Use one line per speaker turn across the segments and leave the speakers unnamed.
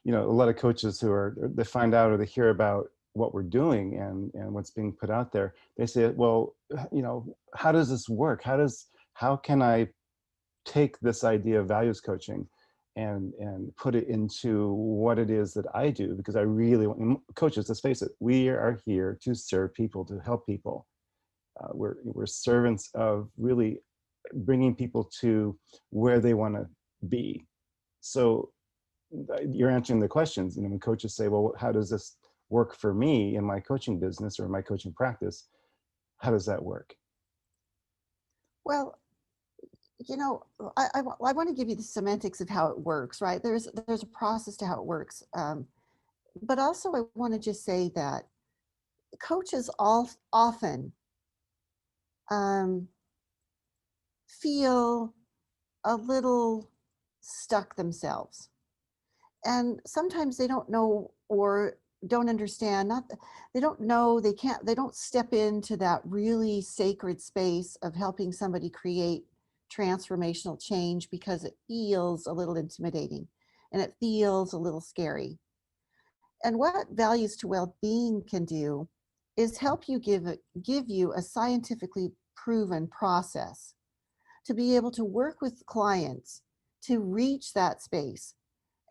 a lot of coaches they find out or they hear about what we're doing and what's being put out there. They say, well, how does this work? How can I take this idea of values coaching and put it into what it is that I do? Because I really want coaches, let's face it, we are here to serve people, to help people. We're servants of really bringing people to where they want to be. So you're answering the questions. When coaches say, well, how does this work for me in my coaching business or my coaching practice? How does that work?
Well, I want to give you the semantics of how it works, right? There's a process to how it works. But also I want to just say that coaches often feel a little stuck themselves. And sometimes they don't know or don't understand, they don't know, they don't step into that really sacred space of helping somebody create transformational change because it feels a little intimidating and it feels a little scary. And what Values to Well-Being can do is help you give you a scientifically proven process to be able to work with clients to reach that space.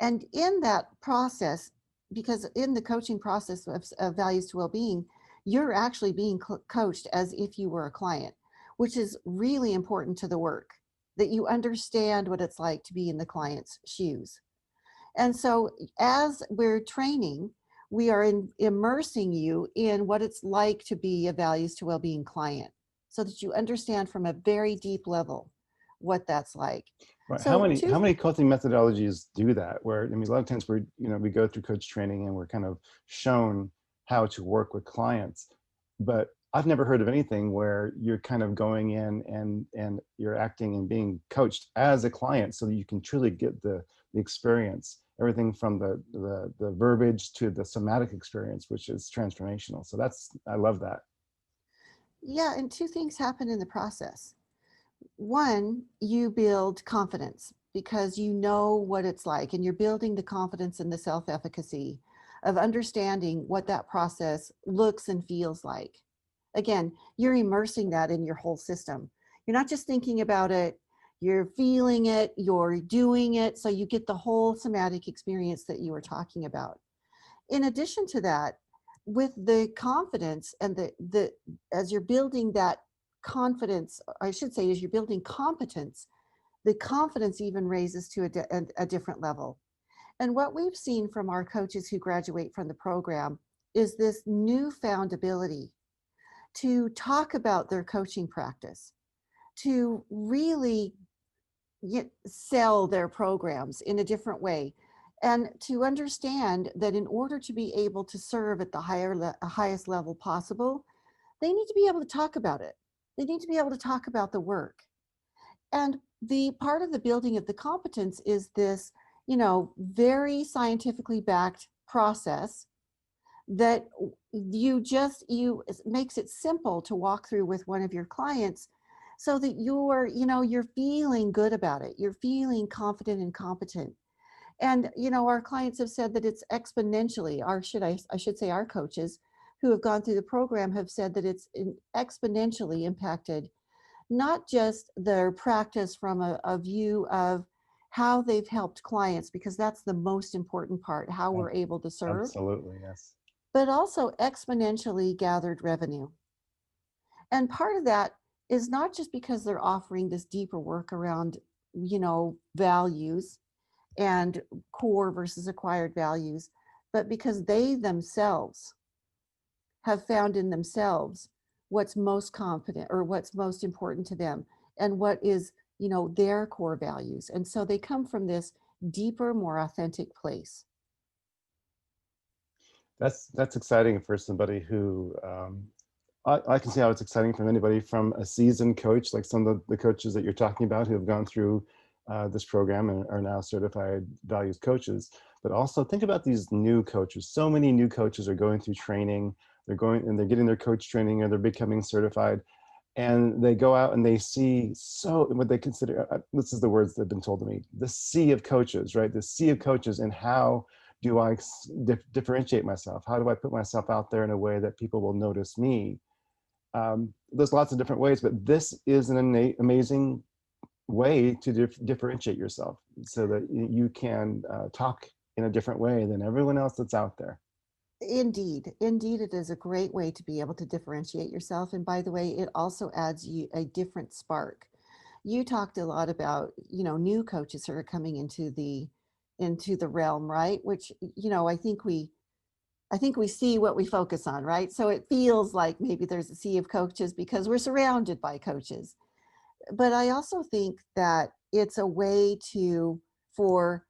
And in that process, because in the coaching process of Values to Well-Being, you're actually being coached as if you were a client, which is really important to the work, that you understand what it's like to be in the client's shoes. And so as we're training, we are immersing you in what it's like to be a Values to Well-Being client so that you understand from a very deep level what that's like.
Right.
So
How many coaching methodologies do that? Where a lot of times we go through coach training and we're kind of shown how to work with clients, but I've never heard of anything where you're kind of going in and you're acting and being coached as a client so that you can truly get the experience, everything from the verbiage to the somatic experience, which is transformational. So I love that.
yeah, and two things happen in the process. One, you build confidence because you know what it's like, and you're building the confidence and the self-efficacy of understanding what that process looks and feels like. Again, you're immersing that in your whole system. You're not just thinking about it, you're feeling it, you're doing it, so you get the whole somatic experience that you were talking about. In addition to that, with the confidence and the as you're building that confidence, I should say, as you're building competence, the confidence even raises to a different level. And what we've seen from our coaches who graduate from the program is this newfound ability to talk about their coaching practice, to really sell their programs in a different way, and to understand that in order to be able to serve at the highest level possible, they need to be able to talk about it. They need to be able to talk about the work. And the part of the building of the competence is this, very scientifically backed process that you makes it simple to walk through with one of your clients so that you're feeling good about it. You're feeling confident and competent. And, our clients have said that it's exponentially, I should say our coaches who have gone through the program have said that it's exponentially impacted not just their practice from a view of how they've helped clients, because that's the most important part, how we're able to serve.
Absolutely, yes.
But also exponentially gathered revenue. And part of that is not just because they're offering this deeper work around, values and core versus acquired values, but because they themselves have found in themselves what's most confident or what's most important to them and what is, their core values. And so they come from this deeper, more authentic place.
That's exciting for somebody who, I can see how it's exciting from anybody from a seasoned coach, like some of the coaches that you're talking about who have gone through this program and are now certified values coaches. But also think about these new coaches. So many new coaches are going through training. They're getting their coach training or they're becoming certified. And they go out and they see what they consider, this is the words that have been told to me, the sea of coaches, right? The sea of coaches, and how do I differentiate myself? How do I put myself out there in a way that people will notice me? There's lots of different ways, but this is an amazing way to differentiate yourself so that you can talk in a different way than everyone else that's out there.
Indeed, indeed, it is a great way to be able to differentiate yourself. And by the way, it also adds you a different spark. You talked a lot about, new coaches who are coming into the realm, right? Which, I think we see what we focus on, right? So it feels like maybe there's a sea of coaches because we're surrounded by coaches. But I also think that it's a way for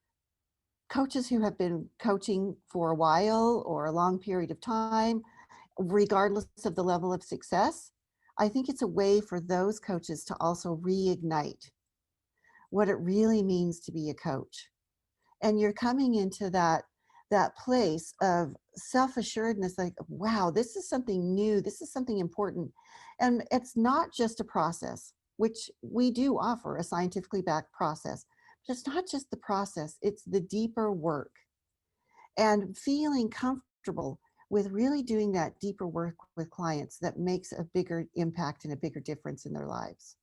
coaches who have been coaching for a while or a long period of time, regardless of the level of success, I think it's a way for those coaches to also reignite what it really means to be a coach. And you're coming into that place of self-assuredness, like, wow, this is something new, this is something important. And it's not just a process, which we do offer a scientifically backed process, but it's not just the process, it's the deeper work and feeling comfortable with really doing that deeper work with clients that makes a bigger impact and a bigger difference in their lives.